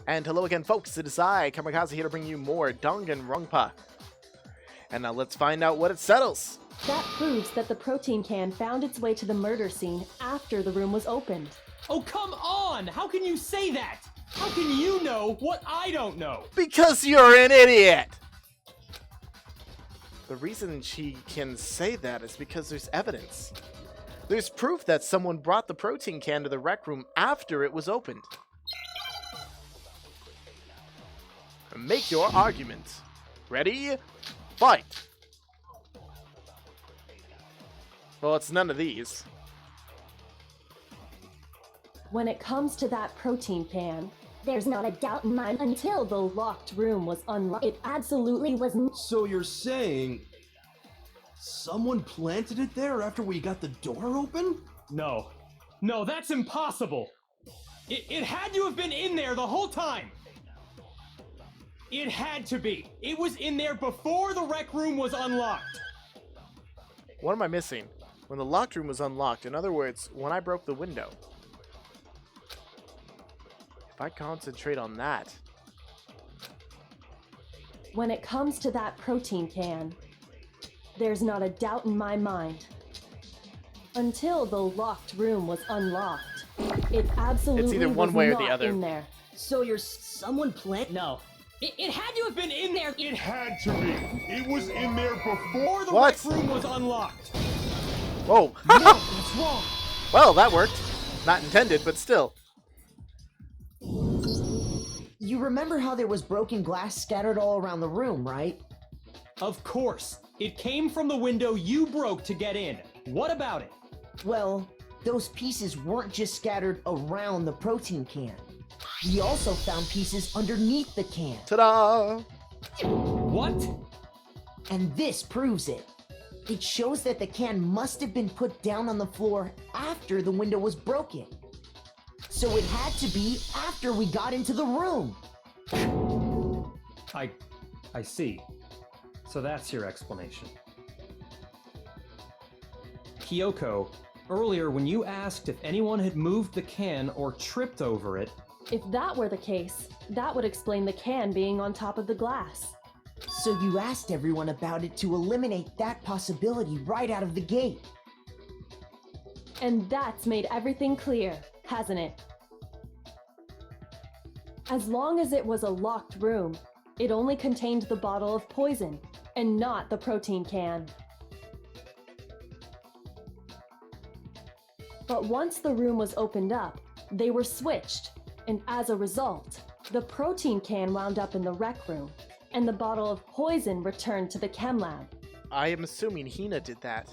And hello again, folks. It is I, Kamikaze, here to bring you more Danganronpa. And now let's find out what it settles. That proves that the protein can found its way to the murder scene after the room was opened. Oh, come on! How can you say that? How can you know what I don't know? Because you're an idiot! The reason she can say that is because there's evidence. There's proof that someone brought the protein can to the rec room after it was opened. Make your argument. Ready? Fight! Well, it's none of these. When it comes to that protein can, there's not a doubt in mine until the locked room was unlocked. It absolutely wasn't. So you're saying someone planted it there after we got the door open? No, that's impossible. It had to have been in there the whole time. It had to be. It was in there before the rec room was unlocked. What am I missing? When the locked room was unlocked, in other words, when I broke the window. If I concentrate on that. When it comes to that protein can, there's not a doubt in my mind. Until the locked room was unlocked, it absolutely It's either one was way or not the other. in there. So you're someone plant? No. It had to have been in there. It had to be. It was in there before the What? rec room was unlocked. Whoa! No, that's wrong. Well, that worked. Not intended, but still. You remember how there was broken glass scattered all around the room, right? Of course. It came from the window you broke to get in. What about it? Well, those pieces weren't just scattered around the protein can. We also found pieces underneath the can. Ta-da! What? And this proves it. It shows that the can must have been put down on the floor after the window was broken. So it had to be after we got into the room. I see. So that's your explanation. Kyoko, earlier when you asked if anyone had moved the can or tripped over it, If that were the case, that would explain the can being on top of the glass. So you asked everyone about it to eliminate that possibility right out of the gate. And that's made everything clear, hasn't it? As long as it was a locked room, it only contained the bottle of poison, and not the protein can. But once the room was opened up, they were switched, and as a result, the protein can wound up in the rec room, and the bottle of poison returned to the chem lab. I am assuming Hina did that.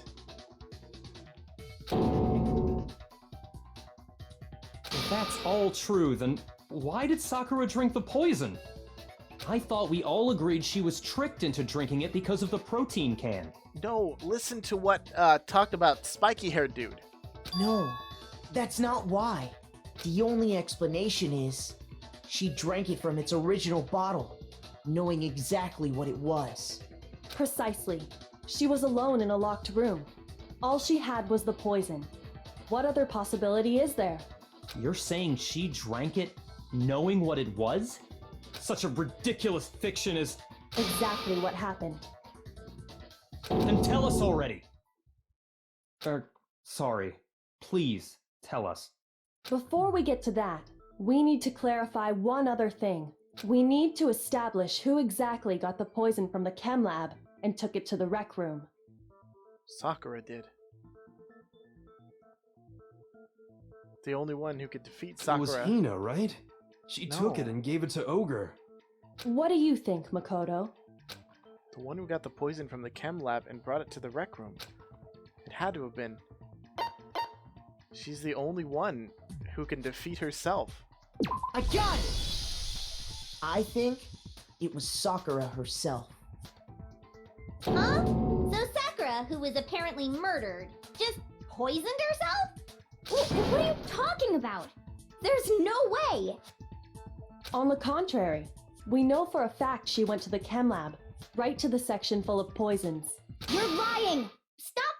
if that's all true, then why did Sakura drink the poison? I thought we all agreed she was tricked into drinking it because of the protein can. No, listen to what talked about spiky-haired dude. No, that's not why. The only explanation is she drank it from its original bottle, knowing exactly what it was. Precisely. She was alone in a locked room. All she had was the poison. What other possibility is there? You're saying she drank it knowing what it was? Such a ridiculous fiction is... Exactly what happened. Then tell us already. Sorry. Please, tell us. Before we get to that, we need to clarify one other thing. We need to establish who exactly got the poison from the chem lab and took it to the rec room. Sakura did. The only one who could defeat It was Sakura. Hina, right? She took it No. and gave it to Ogre. What do you think, Makoto? The one who got the poison from the chem lab and brought it to the rec room. It had to have been. She's the only one who can defeat herself. I got it! I think it was Sakura herself. Huh? So Sakura, who was apparently murdered, just poisoned herself? What are you talking about? There's no way! On the contrary, we know for a fact she went to the chem lab, right to the section full of poisons. You're lying! Stop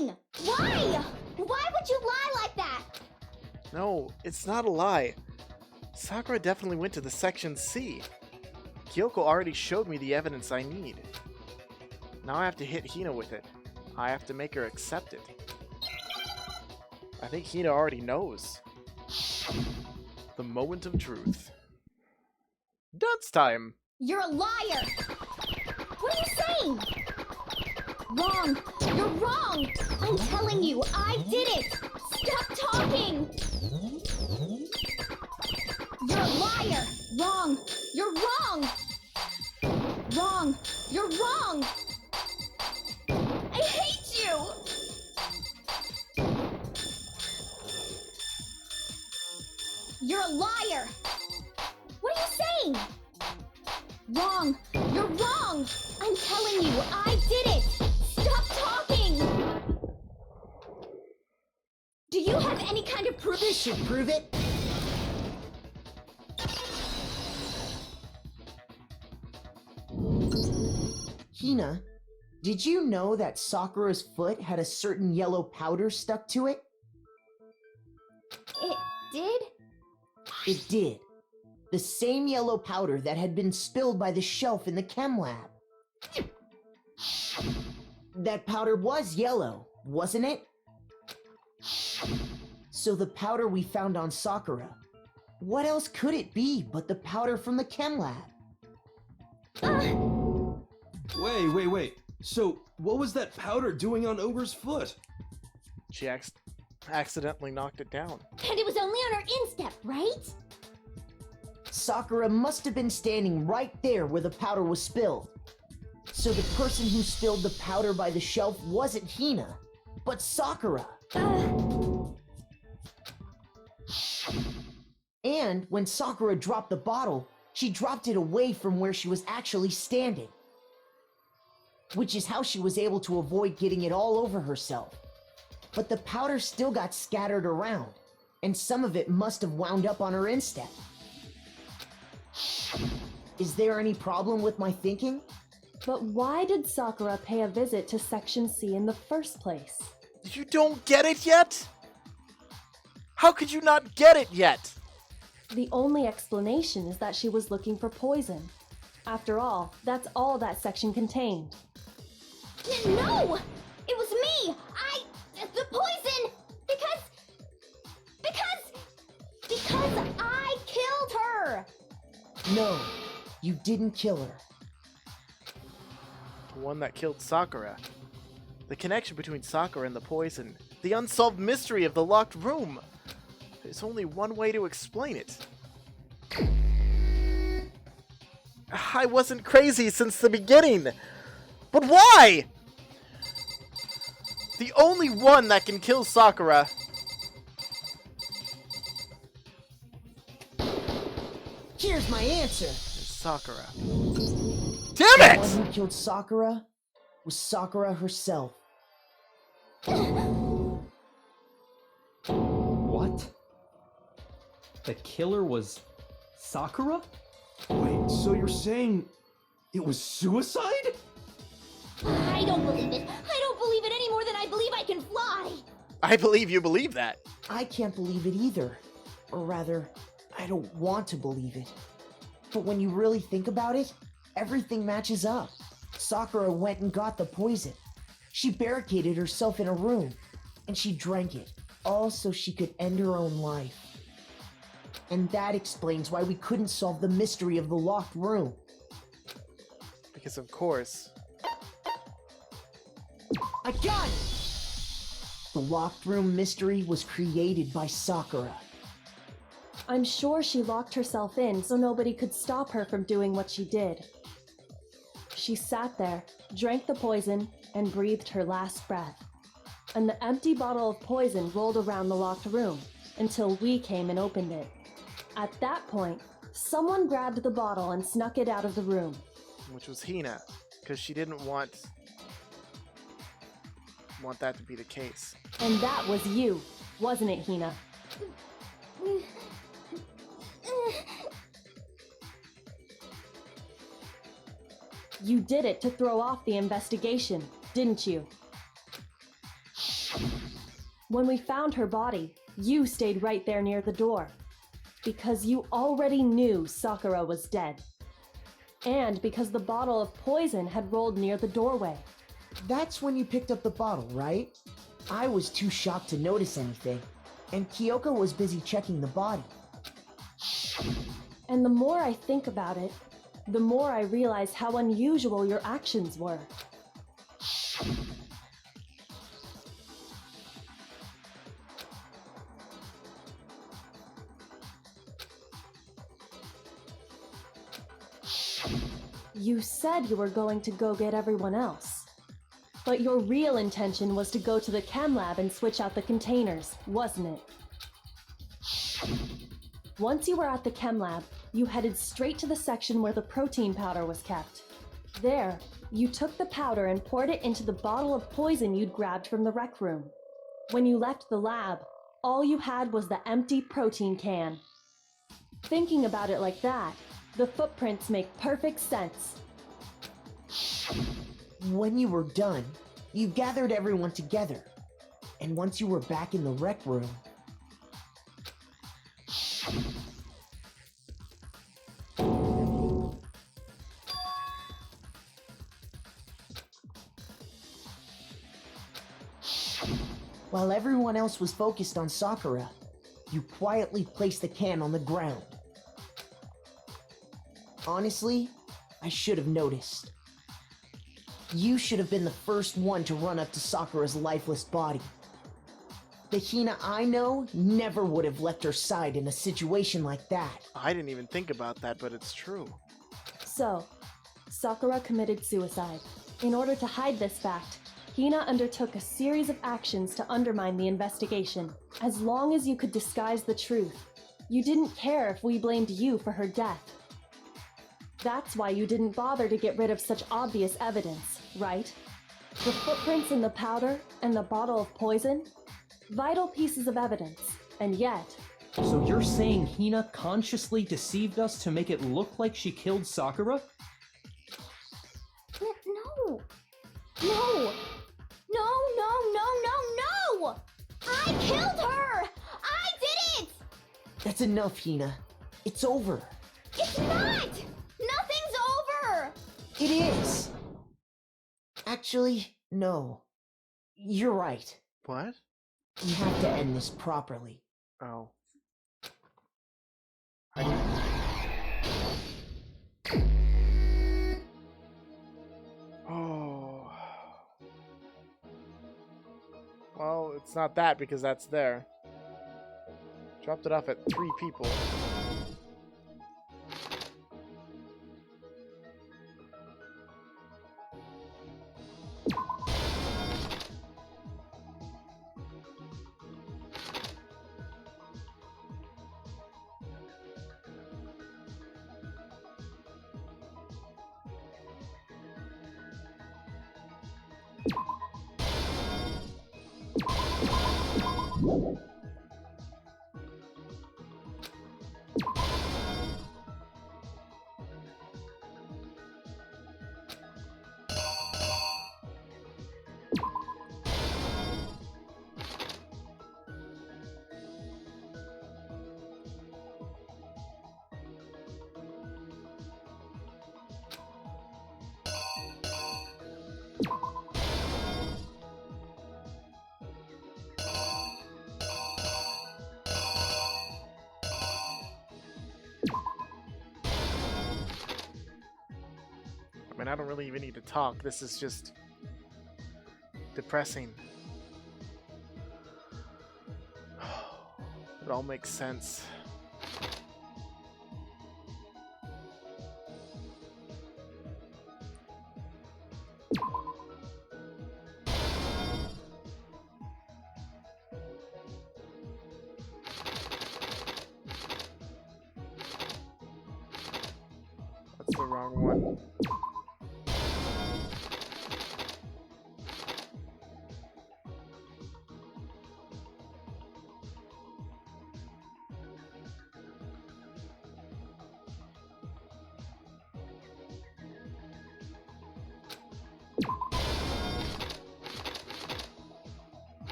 lying! Why? Why would you lie like that? No, it's not a lie. Sakura definitely went to the Section C. Kyoko already showed me the evidence I need. Now I have to hit Hina with it. I have to make her accept it. I think Hina already knows. The moment of truth. Dance time! You're a liar! What are you saying? Wrong! You're wrong! I'm telling you, I did it! Stop talking! You're a liar! Wrong! You're wrong! Wrong! You're wrong! I hate you! You're a liar! What are you saying? Wrong! You're wrong! I'm telling you, I did it! Stop talking! Do you have any kind of proof? This should prove it. Hina, did you know that Sakura's foot had a certain yellow powder stuck to it? It did? It did. The same yellow powder that had been spilled by the shelf in the chem lab. That powder was yellow, wasn't it? So the powder we found on Sakura, what else could it be but the powder from the chem lab? Wait. So, what was that powder doing on Ogre's foot? She accidentally knocked it down. And it was only on her instep, right? Sakura must have been standing right there where the powder was spilled. So the person who spilled the powder by the shelf wasn't Hina, but Sakura. And when Sakura dropped the bottle, she dropped it away from where she was actually standing. Which is how she was able to avoid getting it all over herself. But the powder still got scattered around, and some of it must have wound up on her instep. Is there any problem with my thinking? But why did Sakura pay a visit to Section C in the first place? You don't get it yet? How could you not get it yet? The only explanation is that she was looking for poison. After all, that's all that section contained. No! It was me! The poison! Because I killed her! No, you didn't kill her. The one that killed Sakura. The connection between Sakura and the poison. The unsolved mystery of the locked room. There's only one way to explain it. I wasn't crazy since the beginning. But why? The only one that can kill Sakura. Here's my answer. Is Sakura. Damn The one it! who killed Sakura was Sakura herself. What? The killer was Sakura? Wait, so you're saying it was suicide? I don't believe it. I don't believe it any more than I believe I can fly. I believe you believe that. I can't believe it either. Or rather, I don't want to believe it. But when you really think about it, everything matches up. Sakura went and got the poison. She barricaded herself in a room, and she drank it, all so she could end her own life. And that explains why we couldn't solve the mystery of the locked room. Because of course. I got it! The locked room mystery was created by Sakura. I'm sure she locked herself in so nobody could stop her from doing what she did. She sat there, drank the poison, and breathed her last breath. And the empty bottle of poison rolled around the locked room until we came and opened it. At that point, someone grabbed the bottle and snuck it out of the room. Which was Hina. Because she didn't want that to be the case. And that was you, wasn't it, Hina? You did it to throw off the investigation, didn't you? When we found her body, you stayed right there near the door. Because you already knew Sakura was dead. And because the bottle of poison had rolled near the doorway. That's when you picked up the bottle, right? I was too shocked to notice anything, and Kyoko was busy checking the body. And the more I think about it, the more I realize how unusual your actions were. You said you were going to go get everyone else. But your real intention was to go to the chem lab and switch out the containers, wasn't it? Once you were at the chem lab, you headed straight to the section where the protein powder was kept. There, you took the powder and poured it into the bottle of poison you'd grabbed from the rec room. When you left the lab, all you had was the empty protein can. Thinking about it like that, the footprints make perfect sense. When you were done, you gathered everyone together. And once you were back in the rec room, while everyone else was focused on Sakura, you quietly placed the can on the ground. Honestly, I should have noticed. You should have been the first one to run up to Sakura's lifeless body. The Hina I know never would have left her side in a situation like that. I didn't even think about that, but it's true. So, Sakura committed suicide. In order to hide this fact, Hina undertook a series of actions to undermine the investigation. As long as you could disguise the truth, you didn't care if we blamed you for her death. That's why you didn't bother to get rid of such obvious evidence, right? The footprints in the powder and the bottle of poison? Vital pieces of evidence, and yet... So you're saying Hina consciously deceived us to make it look like she killed Sakura? No! No! No, no, no, no, no! I killed her! I did it! That's enough, Hina. It's over. It's not! Nothing's over! It is! Actually, no. You're right. What? We have to end this properly. Oh. Oh. Well, it's not that because that's there. Dropped it off at 3 people. I mean, I don't really even need to talk. This is just depressing. It all makes sense. That's the wrong one.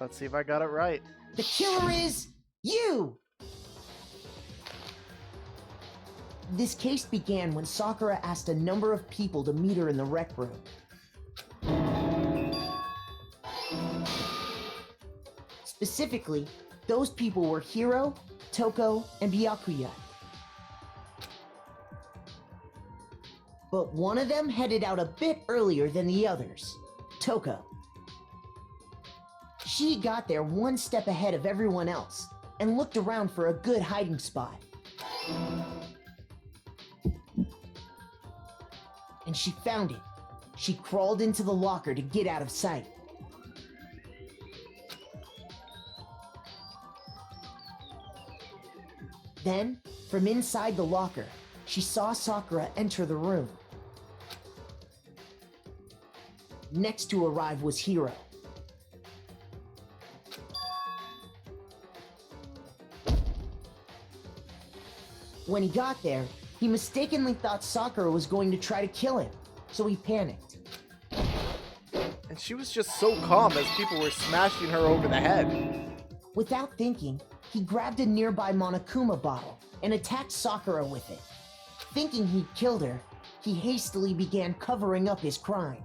Let's see if I got it right. The killer is you! This case began when Sakura asked a number of people to meet her in the rec room. Specifically, those people were Hiro, Toko, and Byakuya. But one of them headed out a bit earlier than the others, Toko. She got there one step ahead of everyone else and looked around for a good hiding spot. And she found it. She crawled into the locker to get out of sight. Then, from inside the locker, she saw Sakura enter the room. Next to arrive was Hiro. When he got there, he mistakenly thought Sakura was going to try to kill him, so he panicked. And she was just so calm as people were smashing her over the head. Without thinking, he grabbed a nearby Monokuma bottle and attacked Sakura with it. Thinking he'd killed her, he hastily began covering up his crime.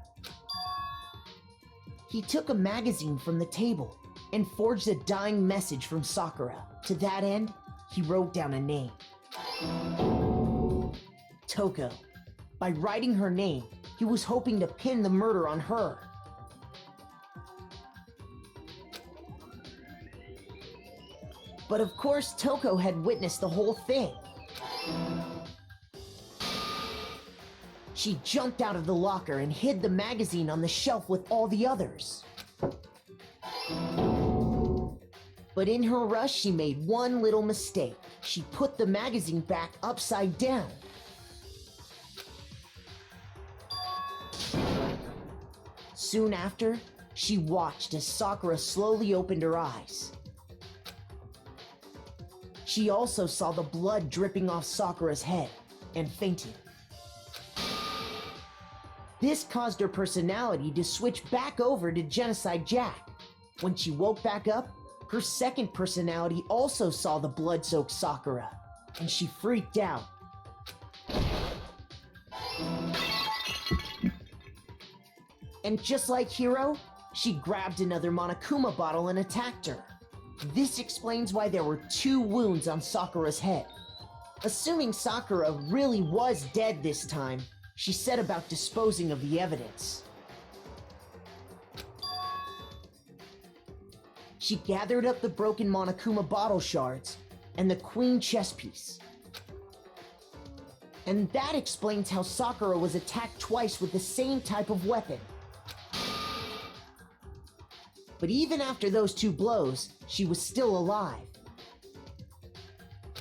He took a magazine from the table and forged a dying message from Sakura. To that end, he wrote down a name. Toko. By writing her name, he was hoping to pin the murder on her. But of course, Toko had witnessed the whole thing. She jumped out of the locker and hid the magazine on the shelf with all the others. But in her rush, she made one little mistake. She put the magazine back upside down. Soon after, she watched as Sakura slowly opened her eyes. She also saw the blood dripping off Sakura's head and fainted. This caused her personality to switch back over to Genocide Jack. When she woke back up, her second personality also saw the blood-soaked Sakura, and she freaked out. And just like Hiro, she grabbed another Monokuma bottle and attacked her. This explains why there were 2 wounds on Sakura's head. Assuming Sakura really was dead this time, she set about disposing of the evidence. She gathered up the broken Monokuma bottle shards and the queen chess piece. And that explains how Sakura was attacked twice with the same type of weapon. But even after those 2 blows, she was still alive.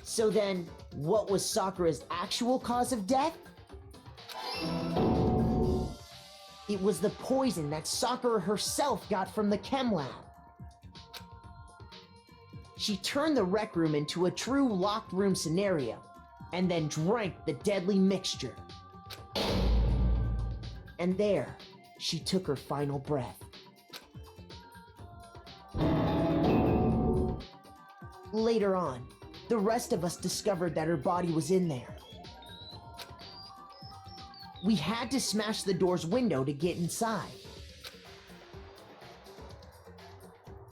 So then, what was Sakura's actual cause of death? It was the poison that Sakura herself got from the chem lab. She turned the rec room into a true locked room scenario, and then drank the deadly mixture. And there, she took her final breath. Later on, the rest of us discovered that her body was in there. We had to smash the door's window to get inside.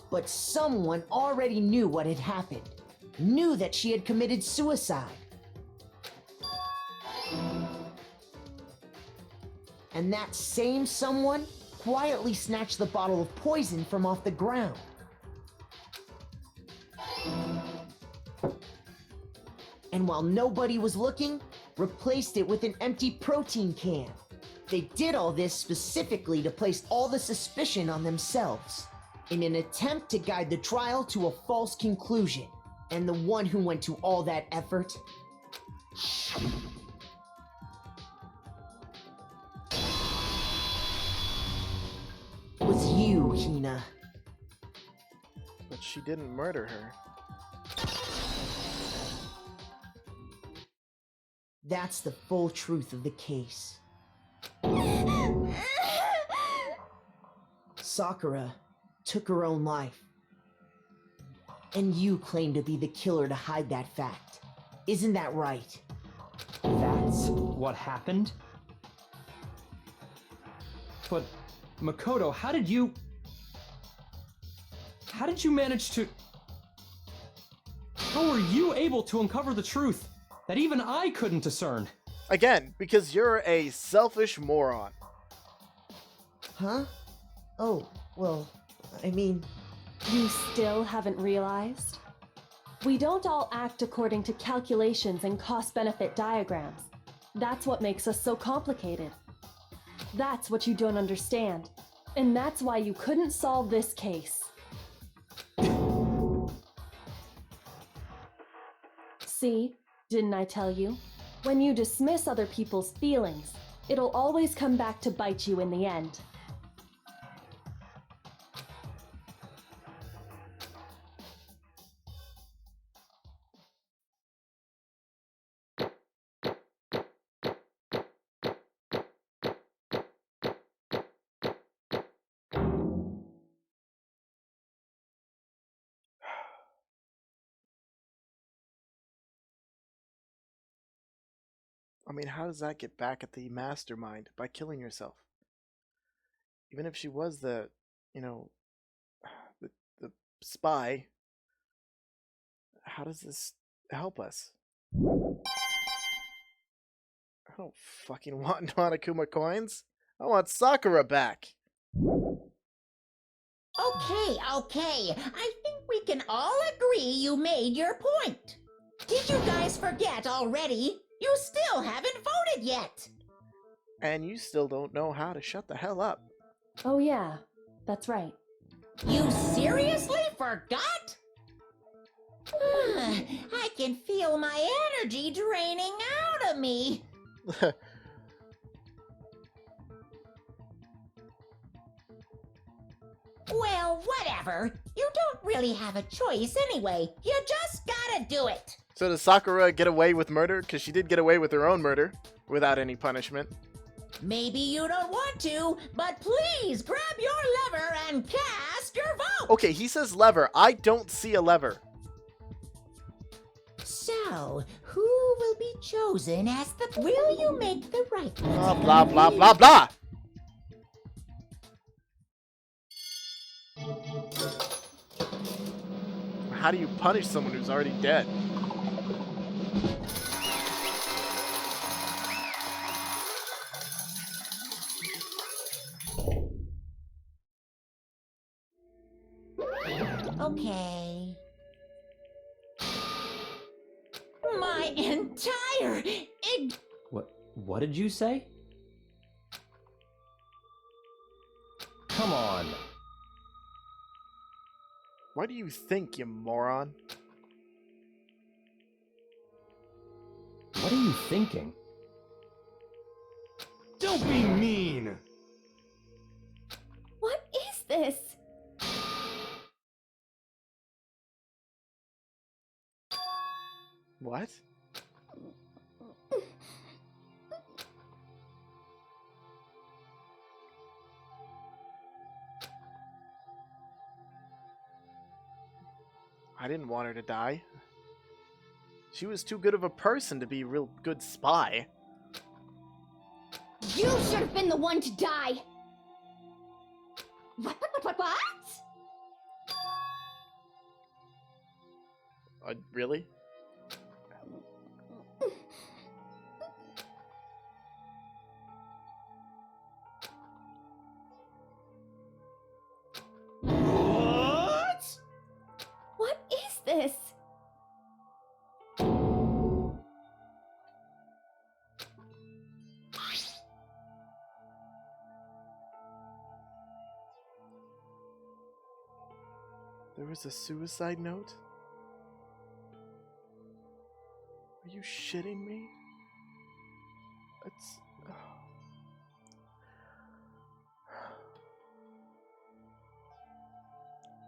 But someone already knew what had happened, knew that she had committed suicide. And that same someone quietly snatched the bottle of poison from off the ground. And while nobody was looking, replaced it with an empty protein can. They did all this specifically to place all the suspicion on themselves, in an attempt to guide the trial to a false conclusion. And the one who went to all that effort was you, Hina. But she didn't murder her. That's the full truth of the case. Sakura took her own life And you claim to be the killer to hide that fact. Isn't that right? That's what happened? But, Makoto, how did you manage to... How were you able to uncover the truth that even I couldn't discern? Again, because you're a selfish moron. Huh? Oh, well, I mean... You still haven't realized? We don't all act according to calculations and cost-benefit diagrams. That's what makes us so complicated. That's what you don't understand. And that's why you couldn't solve this case. See? Didn't I tell you? When you dismiss other people's feelings, it'll always come back to bite you in the end. I mean, how does that get back at the mastermind? By killing yourself? Even if she was the, you know, the spy, how does this help us? I don't fucking want Monokuma coins. I want Sakura back. Okay. I think we can all agree you made your point. Did you guys forget already? You still haven't voted yet. And you still don't know how to shut the hell up. Oh yeah, that's right. You seriously forgot? I can feel my energy draining out of me. Well, whatever. You don't really have a choice anyway. You just gotta do it. So does Sakura get away with murder? Because she did get away with her own murder without any punishment. Maybe you don't want to, but please grab your lever and cast your vote. Okay, he says lever. I don't see a lever. So, who will be chosen as the... Will you make the right... Blah, blah, blah, blah, blah. How do you punish someone who's already dead? Okay. My entire... What did you say? Come on. Why do you think, you moron? What are you thinking? Don't be mean! What is this? What? I didn't want her to die. She was too good of a person to be a real good spy. You should have been the one to die. What? Really? What? What is this? There was a suicide note? Are you shitting me? It's...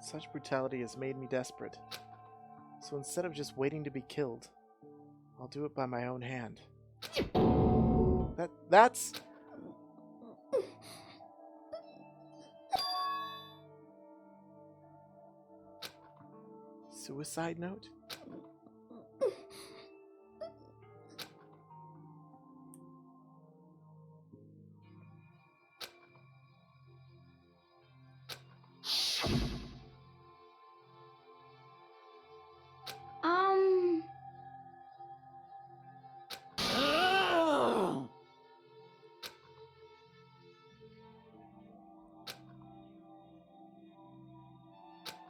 Such brutality has made me desperate. So instead of just waiting to be killed, I'll do it by my own hand. That's... Suicide note?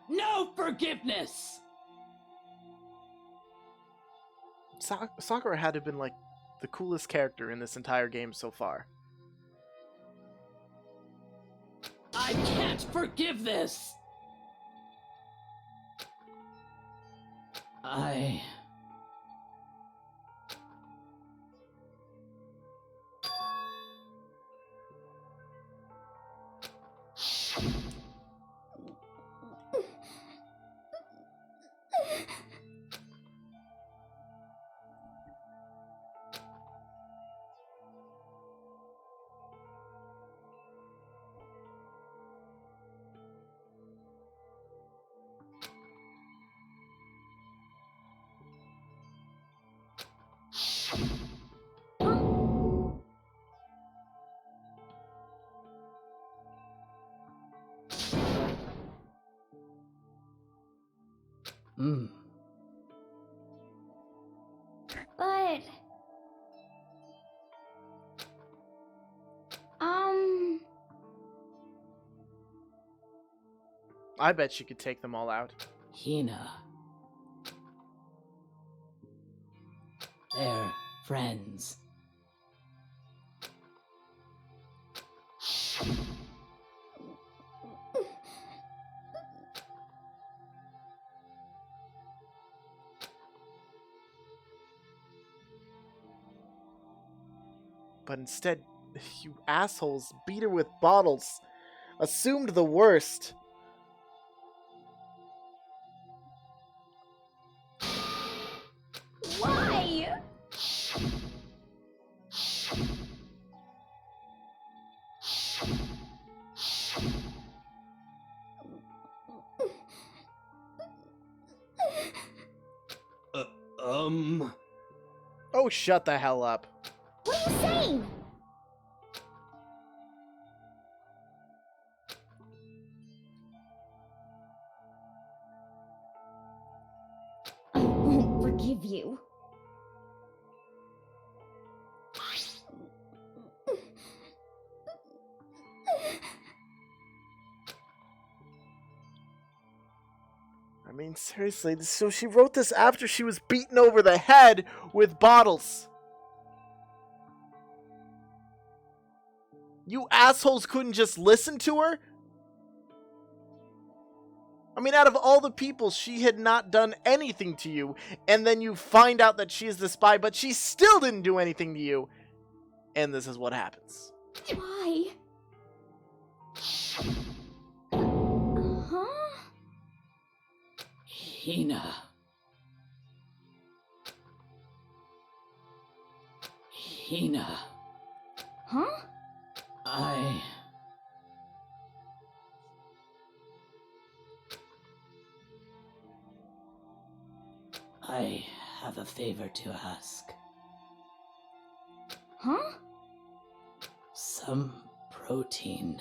No forgiveness! Sakura had to have been like the coolest character in this entire game so far. I can't forgive this! But... I bet she could take them all out. Hina. They're friends. But instead, you assholes beat her with bottles. Assumed the worst. Why? Oh, shut the hell up. What are you saying? I won't forgive you. I mean, seriously, so she wrote this after she was beaten over the head with bottles. You assholes couldn't just listen to her? I mean, out of all the people, she had not done anything to you, and then you find out that she is the spy, but she still didn't do anything to you, and this is what happens. Why? Huh? Hina. Hina. Huh? I have a favor to ask. Huh? Some protein.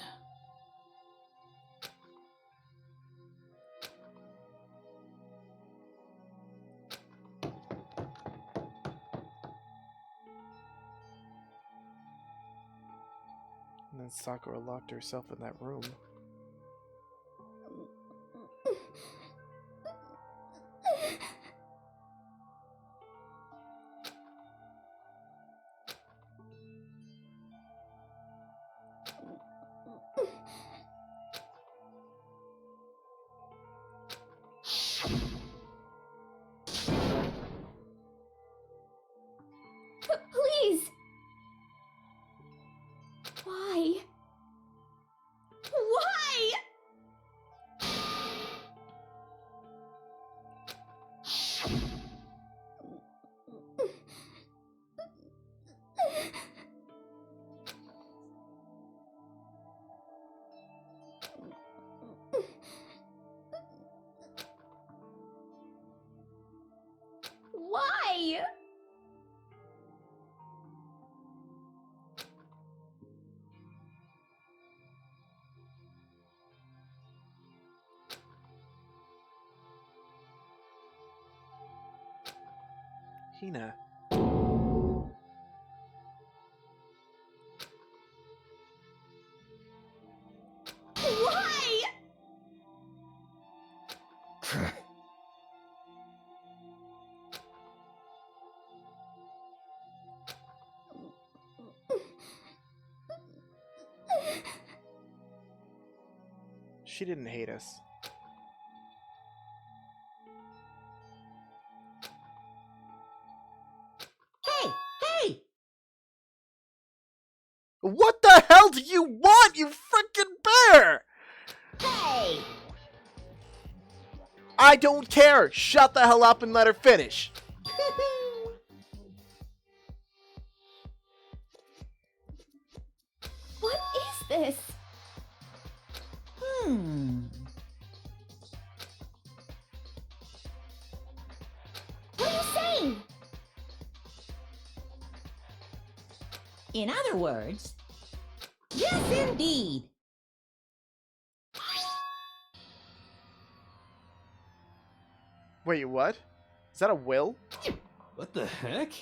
And then Sakura locked herself in that room. Please! Why? Why? Hina. Why? She didn't hate us. Hey, hey! What the hell do you want, you frickin' bear? Hey! I don't care. Shut the hell up and let her finish. What is this? What are you saying? In other words, yes, indeed. Wait, what? Is that a will? What the heck?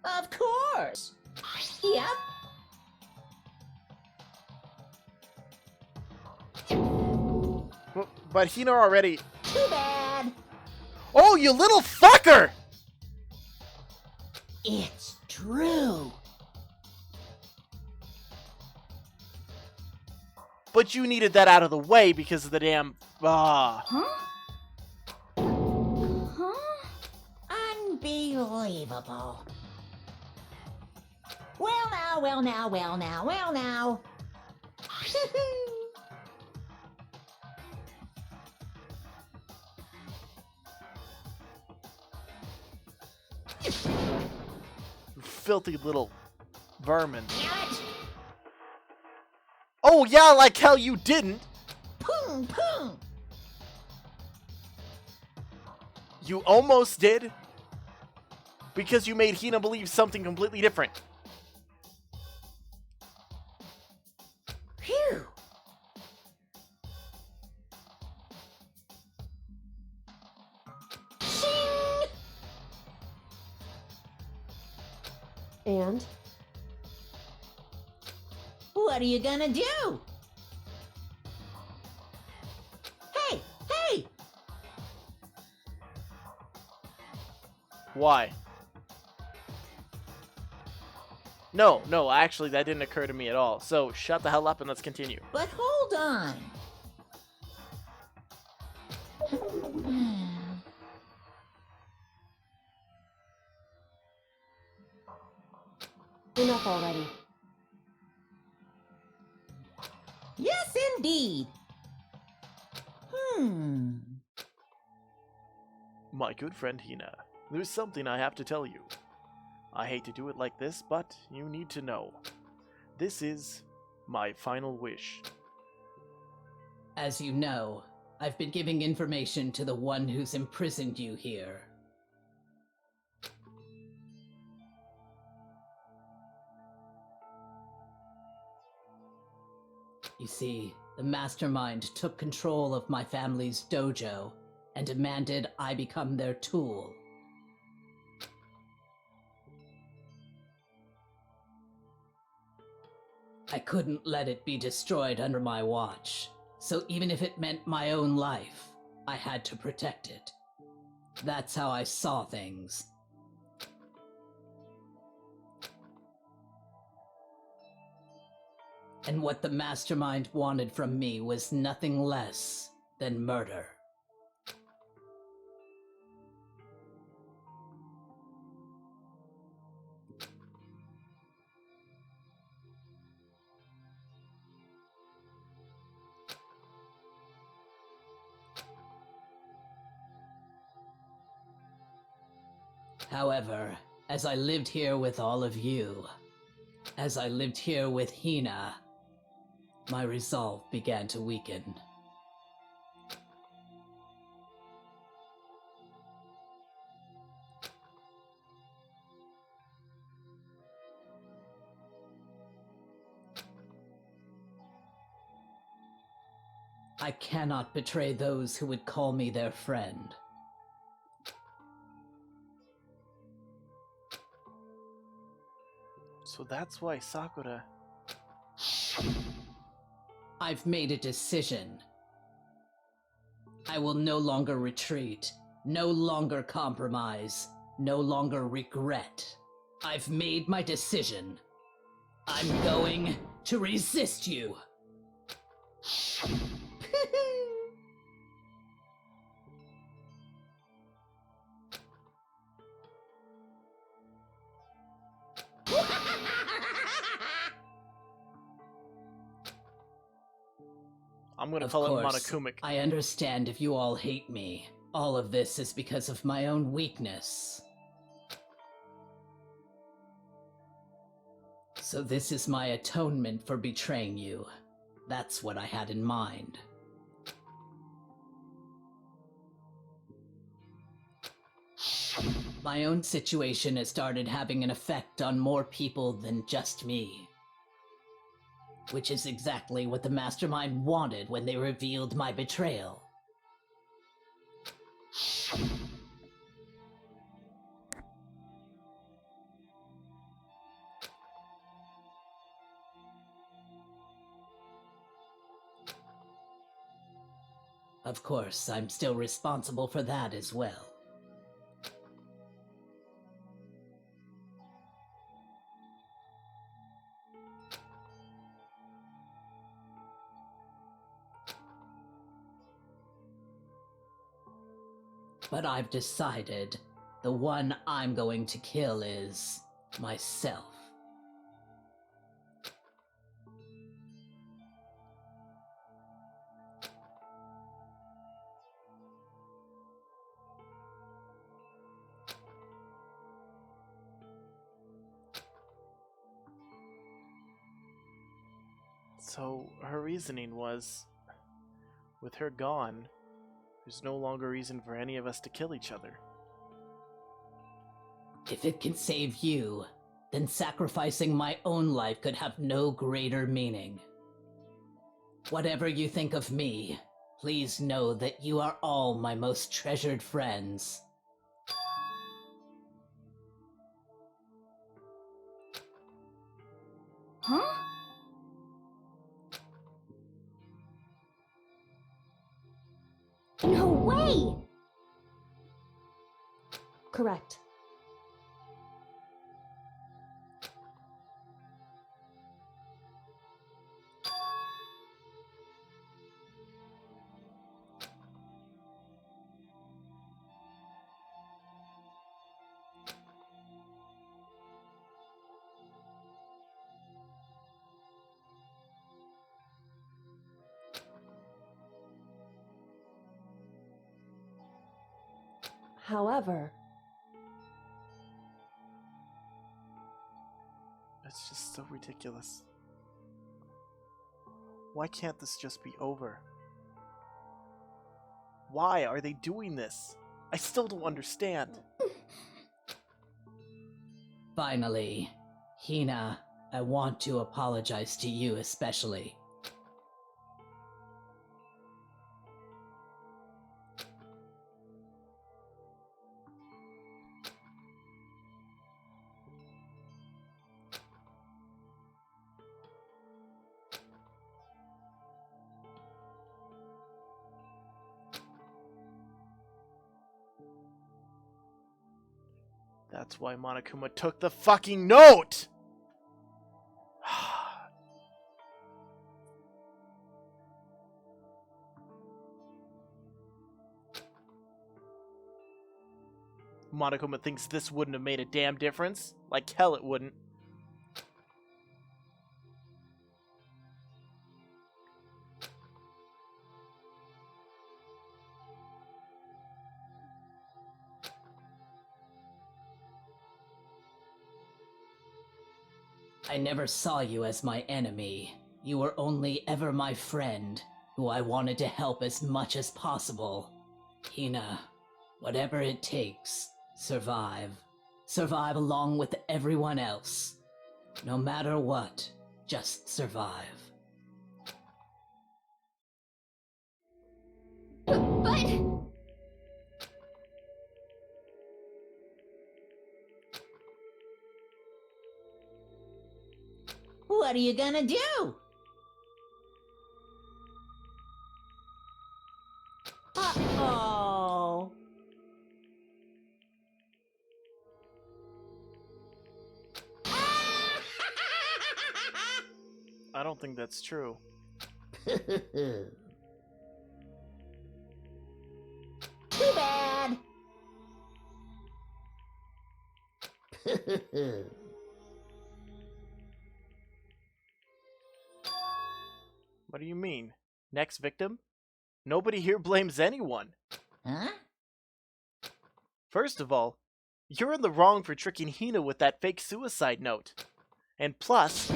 Of course. Yep. But Hina already... Too bad. Oh, you little fucker! It's true. But you needed that out of the way because of the damn... Huh? Huh? Unbelievable. Well now, well now, well now, well now. You filthy little vermin. Damn it! Oh yeah, like hell you didn't! Poom, poom. You almost did! Because you made Hina believe something completely different. Phew. Shing! And? What are you gonna do? Hey, hey! Why? No, actually that didn't occur to me at all. So shut the hell up and let's continue. But hold on. Enough already. Yes, indeed. My good friend Hina, there's something I have to tell you. I hate to do it like this, but you need to know. This is my final wish. As you know, I've been giving information to the one who's imprisoned you here. You see, the mastermind took control of my family's dojo and demanded I become their tool. I couldn't let it be destroyed under my watch, so even if it meant my own life, I had to protect it. That's how I saw things. And what the mastermind wanted from me was nothing less than murder. However, as I lived here with all of you, as I lived here with Hina, my resolve began to weaken. I cannot betray those who would call me their friend. So that's why Sakura... I've made a decision. I will no longer retreat, no longer compromise, no longer regret. I've made my decision. I'm going to resist you. I'm gonna Of call it course, Monokumic. I understand if you all hate me. All of this is because of my own weakness. So this is my atonement for betraying you. That's what I had in mind. My own situation has started having an effect on more people than just me. Which is exactly what the Mastermind wanted when they revealed my betrayal. Of course, I'm still responsible for that as well. But I've decided the one I'm going to kill is myself. So her reasoning was, with her gone, there's no longer reason for any of us to kill each other. If it can save you, then sacrificing my own life could have no greater meaning. Whatever you think of me, please know that you are all my most treasured friends. Huh? No way! Correct. However, It's just so ridiculous. Why can't this just be over? Why are they doing this? I still don't understand. Finally, Hina, I want to apologize to you especially. That's why Monokuma took the fucking note! Monokuma thinks this wouldn't have made a damn difference? Like hell it wouldn't. I never saw you as my enemy. You were only ever my friend, who I wanted to help as much as possible. Hina, whatever it takes, survive. Survive along with everyone else. No matter what, just survive. But... What are you gonna do? Uh-oh. I don't think that's true. Too bad. What do you mean? Next victim? Nobody here blames anyone. Huh? First of all, you're in the wrong for tricking Hina with that fake suicide note. And plus,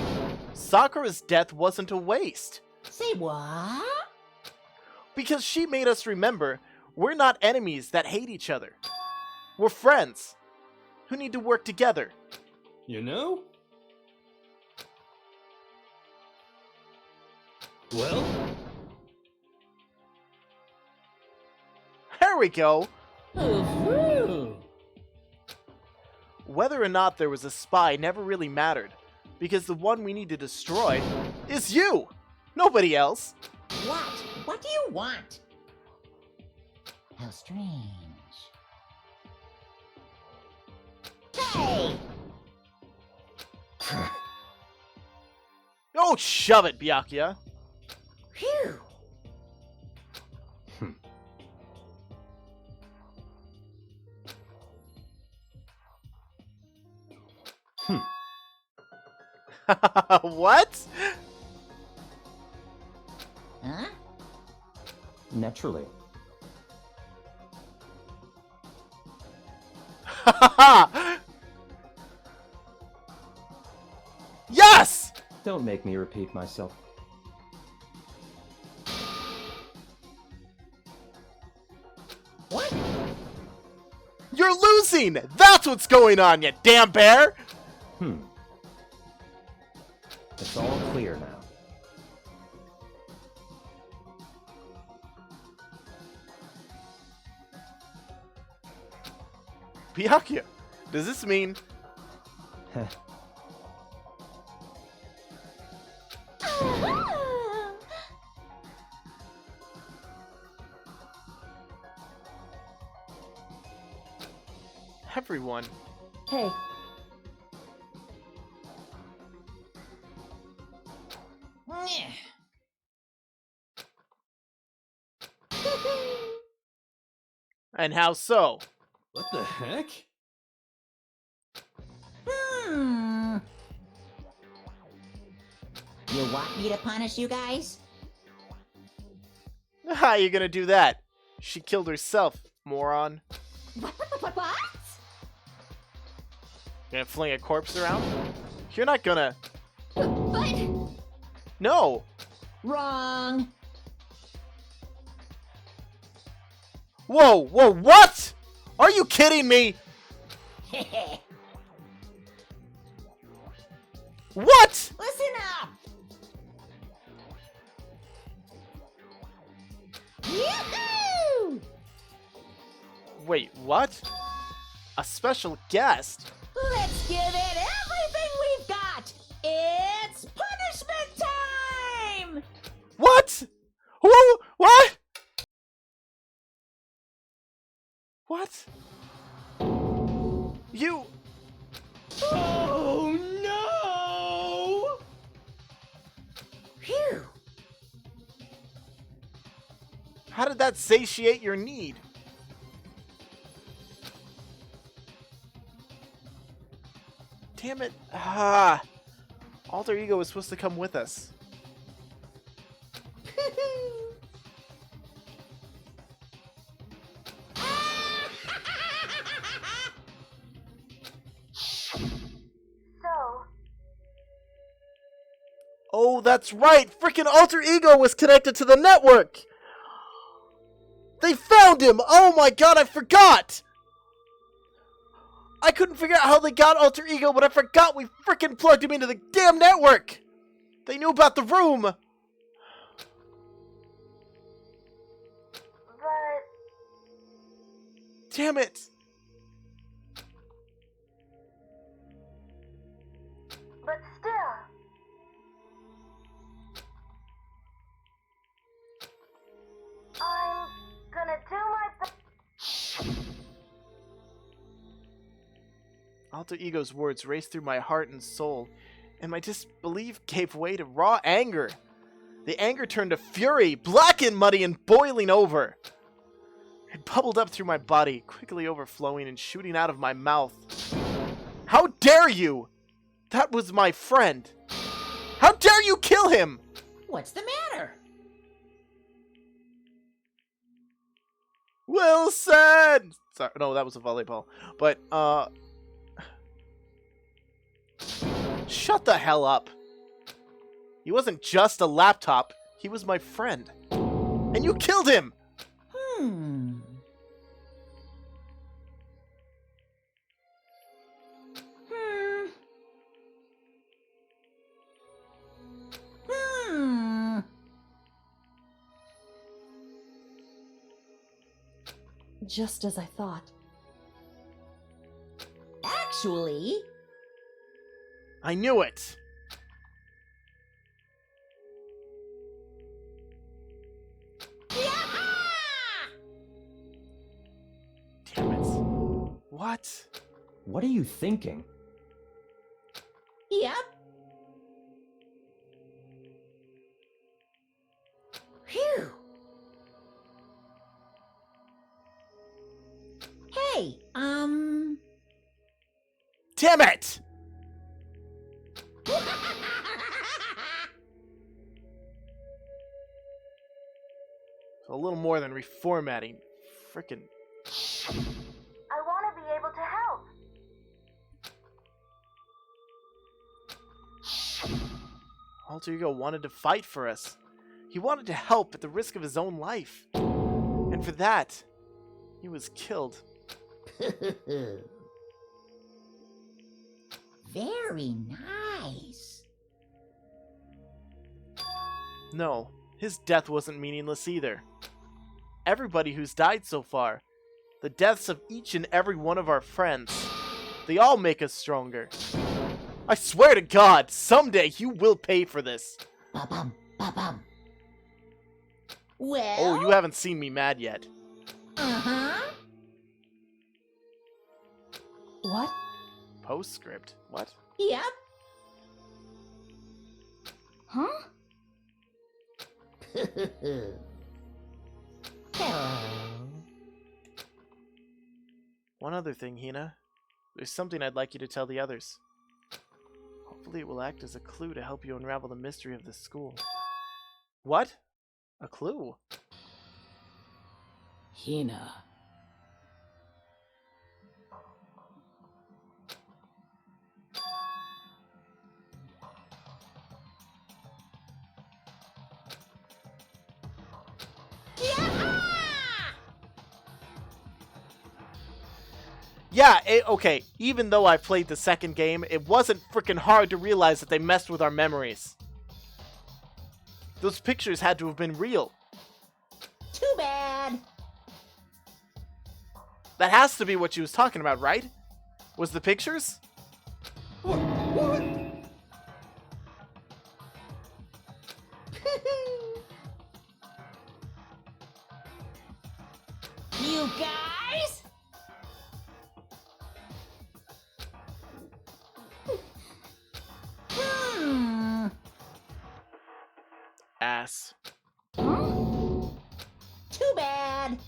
Sakura's death wasn't a waste. Say what? Because she made us remember we're not enemies that hate each other. We're friends who need to work together. You know? Well, There we go! Ooh. Whether or not there was a spy never really mattered, because the one we need to destroy is you! Nobody else! What? What do you want? How strange. Hey! Oh, shove it, Byakuya! Phew! What? Huh? Naturally. Yes! Don't make me repeat myself. What? You're losing! That's what's going on, you damn bear! It's all clear now. Byakuya, does this mean... Everyone. Hey, And how so? what the heck? Hmm. You want me to punish you guys? How you gonna do that? She killed herself, moron. What? Gonna fling a corpse around? You're not gonna... But No! Wrong. Whoa, what? Are you kidding me? What? Listen up. Yoo-hoo! Wait, what? A special guest? Let's give it everything we've got. It's punishment time. What? Who? What? What? You... Oh no! Phew. How did that satiate your need? Damn it. Alter Ego was supposed to come with us. Oh, that's right! Frickin' Alter Ego was connected to the network! They found him! Oh my god, I forgot! I couldn't figure out how they got Alter Ego, but I forgot we frickin' plugged him into the damn network! They knew about the room! But... Damn it! but still, Alter Ego's words raced through my heart and soul, and my disbelief gave way to raw anger. The anger turned to fury, black and muddy and boiling over. It bubbled up through my body, quickly overflowing and shooting out of my mouth. How dare you! That was my friend. How dare you kill him! What's the matter? Wilson! Sorry, no, that was a volleyball. But, shut the hell up. He wasn't just a laptop. He was my friend. And you killed him! Hmm. Just as I thought. Actually... I knew it! Damn it. What? What are you thinking? Yep. Phew. Hey, Damn it! A little more than reformatting. Frickin'. I want to be able to help. Alter Ego wanted to fight for us. He wanted to help at the risk of his own life. And for that, he was killed. Very nice. No, his death wasn't meaningless either. Everybody who's died so far, the deaths of each and every one of our friends, they all make us stronger. I swear to God, someday you will pay for this. Ba-bum, ba-bum. Well... Oh, you haven't seen me mad yet. Uh-huh. What? Postscript? What? Yep. Huh? Hello. One other thing, Hina. There's something I'd like you to tell the others. Hopefully it will act as a clue to help you unravel the mystery of this school. What? A clue? Hina. Yeah, okay, even though I played the second game, it wasn't freaking hard to realize that they messed with our memories. Those pictures had to have been real. Too bad. That has to be what she was talking about, right? Was the pictures? You guys? Ass. Too bad.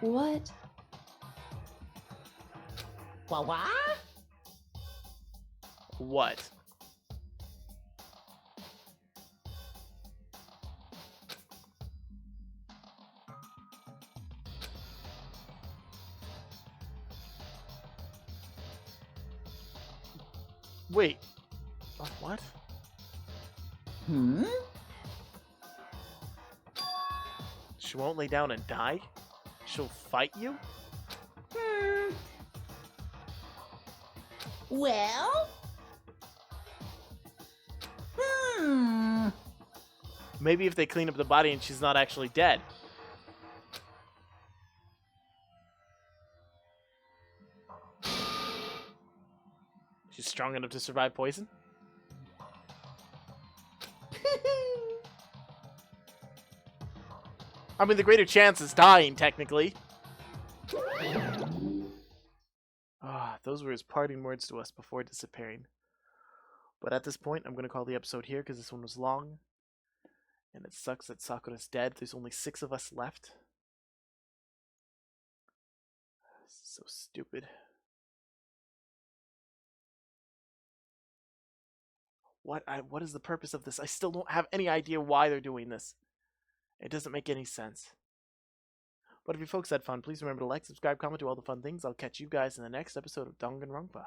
What? What? What? Wait. What? She won't lay down and die? She'll fight you? Well? Maybe if they clean up the body and she's not actually dead. She's strong enough to survive poison? I mean, the greater chance is dying, technically. Those were his parting words to us before disappearing. But at this point, I'm going to call the episode here because this one was long. And it sucks that Sakura's dead. There's only 6 of us left. So stupid. What is the purpose of this? I still don't have any idea why they're doing this. It doesn't make any sense. But if you folks had fun, please remember to like, subscribe, comment, do all the fun things. I'll catch you guys in the next episode of Danganronpa.